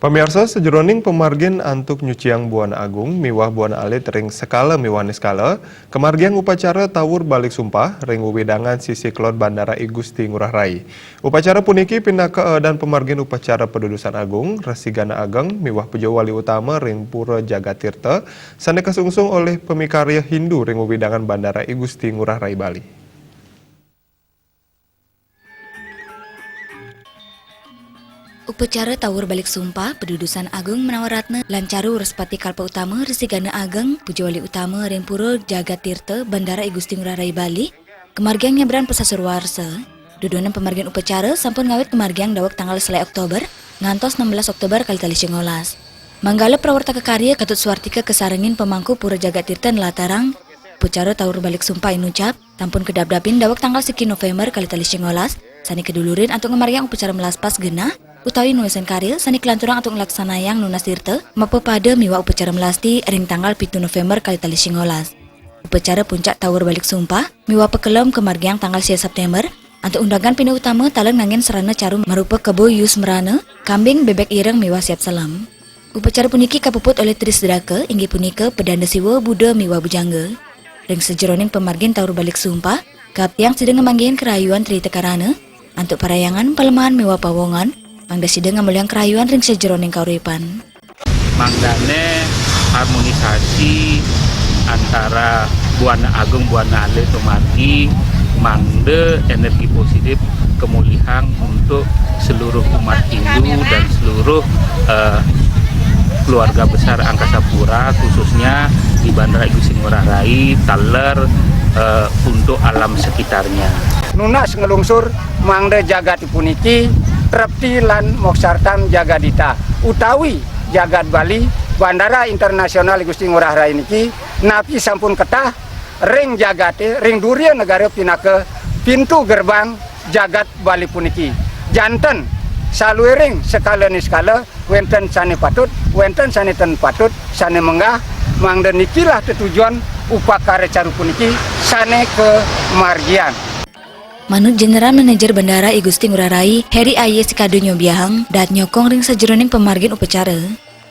Pemirsa sejeroning pemargin antuk nyuciang Buana Agung, miwah Buana Alit ring skala miwani skala, kemargian upacara tawur balik sumpah, ring wedangan sisi klot Bandara I Gusti Ngurah Rai. Upacara puniki pinaka dan pemargin upacara pedudusan agung, Resigana Ageng, miwah puja wali utama ring Pura Jagatirta, sane kesungsung oleh pemikarya Hindu ring wedangan Bandara I Gusti Ngurah Rai Bali. Upacara tawur balik sumpah pedudusan agung menawaratna lancaru respati kalpa utama Resigana Ageng puja wali utama ring Pura Jagatirta Bandara I Gusti Ngurah Rai Bali kemargian nyabran pesasur warsa dudunan pemargian upacara sampun ngawit kemargian dawak tanggal selai Oktober ngantos 16 Oktober kali tali 19 manggala prawarta kekarya Ketut Swartika kesarengin pemangku Pura Jagatirta nelatarang upacara tawur balik sumpah inucap tampun kedap-dapin dawak tanggal 1 November kali tali 19 sani kedulurin antuk ngemargian upacara melaspas genah utawi nuesan karil sani kelanturang untuk ngelaksanayang nunas tirta mape pada miwa upacara melasti ring tanggal 7 November kali tali 19. Upacara puncak tawur balik sumpah miwa pekelem kemargiang tanggal 1 September untuk undangan pina utama talan ngangin serana carum merupa kebo yus merana kambing bebek ireng miwa siap salam. Upacara puniki kapuput oleh Trisdrake inggih punika pedanda siwa Buddha miwa bujangga. Ring sejeroning pemargin tawur balik sumpah kaptiang sedang ngemanggin kerayuan Tri Tekarana untuk parayangan pelemahan miwa pawongan mangda sidang ngamuliang kerayuan ring sejeroning kauripan. Mangdane harmonisasi antara Buana Agung Buana Alit Tumargi mangde energi positif kemuliaan untuk seluruh umat Hindu dan seluruh keluarga besar Angkasa Pura khususnya di Bandara I Gusti Ngurah Rai, Taler untuk alam sekitarnya. Nunas ngelungsur mangde jagat puniki Repti lan moksartan jagadita utawi jagat Bali Bandara Internasional I Gusti Ngurah Rai niki napi sampun ketah ring jagate ring duria negara pinake pintu gerbang jagat Bali puniki janten saluering skala ni skala wenten sane patut wenten sane ten patut sane menggah mangde nikilah tujuan upakara caru puniki sane ke margian. Manut General Manager Bandara I Gusti Ngurah Rai, Heri Aye Sikado Nyobiahang, dat nyokong ring sejeroning pemargin upacara.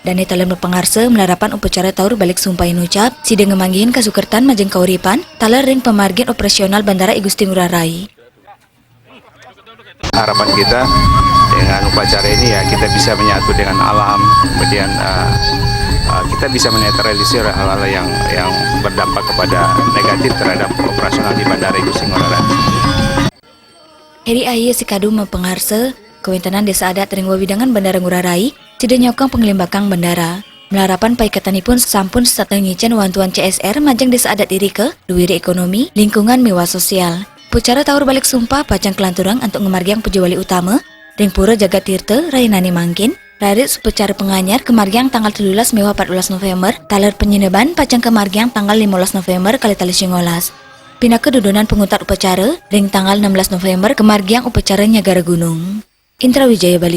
Dan dalam pengarsa melarapan upacara tawur balik sumpah inucap, sidang ngemanggihin kasukertan majeng kauripan, talar ring pemargin operasional Bandara I Gusti Ngurah Rai. Harapan kita dengan upacara ini ya kita bisa menyatu dengan alam, kemudian kita bisa menetralisir hal-hal yang berdampak kepada negatif terhadap operasional di Bandara I Gusti Ngurah Rai. Heri Aye Sikado mempengarsa kewentanan desa adat ring wewidangan Bandara Ngurah Rai tidak nyokong pengelembakang bandara. Melarapan paikatanipun sampun sateng ngicen wantuan CSR majeng desa adat irike, luwiri ekonomi, lingkungan miwa sosial. Pucara tawur balik sumpah pacang kelanturang untuk ngemargiang puja wali utama ring Pura Jagatirta Rainani Mangkin. Rarit upacara penganyar kemargiang tanggal 17 miwa 14 November, talar penyeneban pacang kemargiang tanggal 15 November kali tali 19. Pindah kedudunan pengutat upacara ring tanggal 16 November kemargiang upacara Nyagara Gunung. Intra Wijaya Bali.